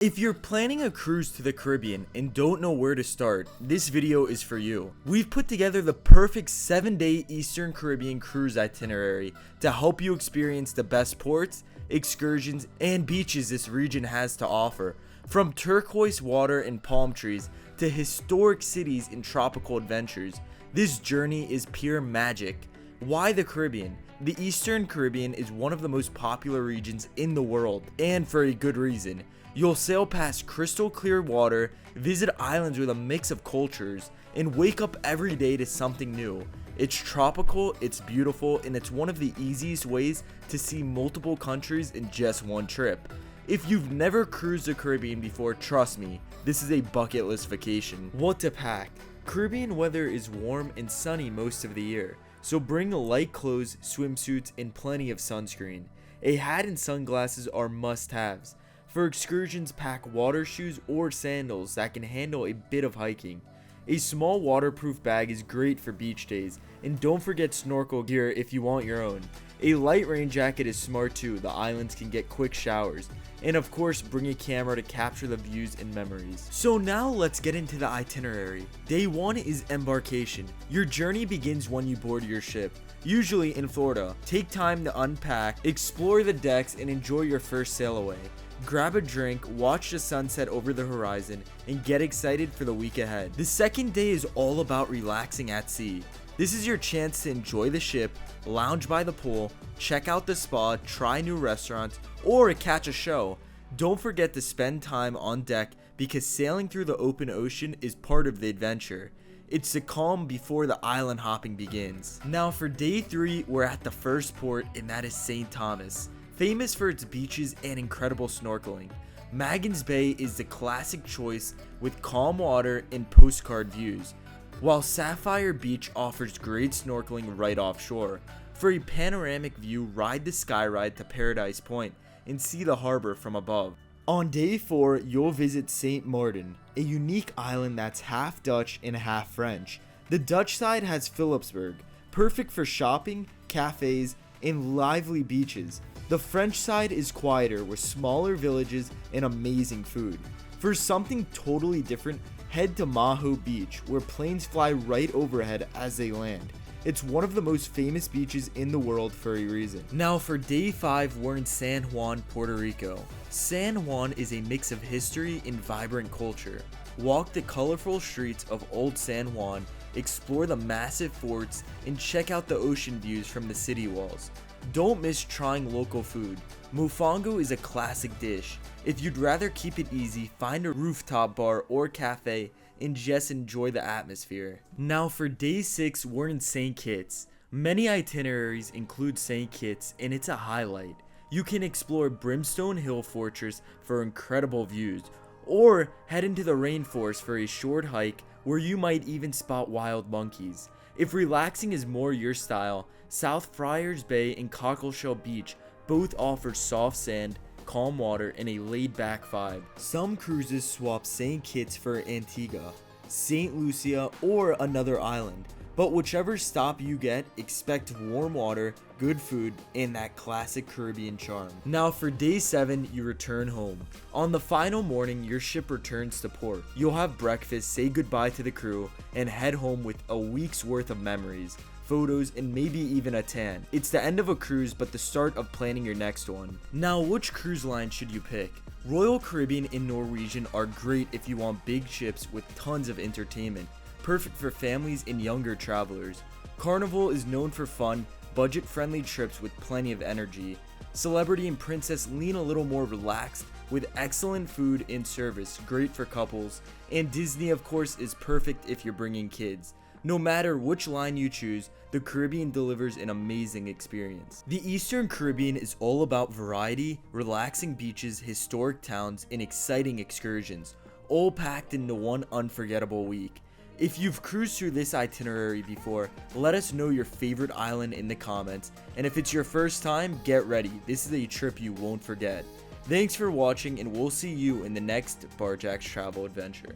If you're planning a cruise to the Caribbean and don't know where to start, this video is for you. We've put together the perfect 7-day Eastern Caribbean cruise itinerary to help you experience the best ports, excursions, and beaches this region has to offer. From turquoise water and palm trees to historic cities and tropical adventures, this journey is pure magic. Why the Caribbean? The Eastern Caribbean is one of the most popular regions in the world, and for a good reason. You'll sail past crystal clear water, visit islands with a mix of cultures, and wake up every day to something new. It's tropical, it's beautiful, and it's one of the easiest ways to see multiple countries in just one trip. If you've never cruised the Caribbean before, trust me, this is a bucket list vacation. What to pack? Caribbean weather is warm and sunny most of the year, so bring light clothes, swimsuits, and plenty of sunscreen. A hat and sunglasses are must-haves. For excursions, pack water shoes or sandals that can handle a bit of hiking. A small waterproof bag is great for beach days, and don't forget snorkel gear if you want your own. A light rain jacket is smart too, the islands can get quick showers. And of course, bring a camera to capture the views and memories. So now let's get into the itinerary. Day 1 is embarkation. Your journey begins when you board your ship, usually in Florida. Take time to unpack, explore the decks, and enjoy your first sail away. Grab a drink, watch the sunset over the horizon, and get excited for the week ahead. The second day is all about relaxing at sea. This is your chance to enjoy the ship, lounge by the pool, check out the spa, try new restaurants, or catch a show. Don't forget to spend time on deck because sailing through the open ocean is part of the adventure. It's the calm before the island hopping begins. Now for day 3, we're at the first port, and that is St. Thomas. Famous for its beaches and incredible snorkeling, Magens Bay is the classic choice with calm water and postcard views, while Sapphire Beach offers great snorkeling right offshore. For a panoramic view, ride the Skyride to Paradise Point and see the harbor from above. On day 4, you'll visit St. Maarten, a unique island that's half Dutch and half French. The Dutch side has Philipsburg, perfect for shopping, cafes, and lively beaches. The French side is quieter with smaller villages and amazing food. For something totally different, head to Maho Beach, where planes fly right overhead as they land. It's one of the most famous beaches in the world for a reason. Now for day 5, we're in San Juan, Puerto Rico. San Juan is a mix of history and vibrant culture. Walk the colorful streets of Old San Juan, explore the massive forts, and check out the ocean views from the city walls. Don't miss trying local food. Mofongo is a classic dish. If you'd rather keep it easy, find a rooftop bar or cafe and just enjoy the atmosphere. Now for day 6, we're in St. Kitts. Many itineraries include St. Kitts, and it's a highlight. You can explore Brimstone Hill Fortress for incredible views, or head into the rainforest for a short hike where you might even spot wild monkeys. If relaxing is more your style, South Friars Bay and Cockleshell Beach both offer soft sand, calm water, and a laid-back vibe. Some cruises swap St. Kitts for Antigua, St. Lucia, or another island. But whichever stop you get, expect warm water, good food, and that classic Caribbean charm. Now for day 7, you return home. On the final morning, your ship returns to port. You'll have breakfast, say goodbye to the crew, and head home with a week's worth of memories, photos, and maybe even a tan. It's the end of a cruise, but the start of planning your next one. Now, which cruise line should you pick? Royal Caribbean and Norwegian are great if you want big ships with tons of entertainment, perfect for families and younger travelers. Carnival is known for fun, budget-friendly trips with plenty of energy. Celebrity and Princess lean a little more relaxed with excellent food and service, great for couples. And Disney, of course, is perfect if you're bringing kids. No matter which line you choose, the Caribbean delivers an amazing experience. The Eastern Caribbean is all about variety, relaxing beaches, historic towns, and exciting excursions, all packed into one unforgettable week. If you've cruised through this itinerary before, let us know your favorite island in the comments, and if it's your first time, get ready, this is a trip you won't forget. Thanks for watching, and we'll see you in the next Barjack's Travel Adventure.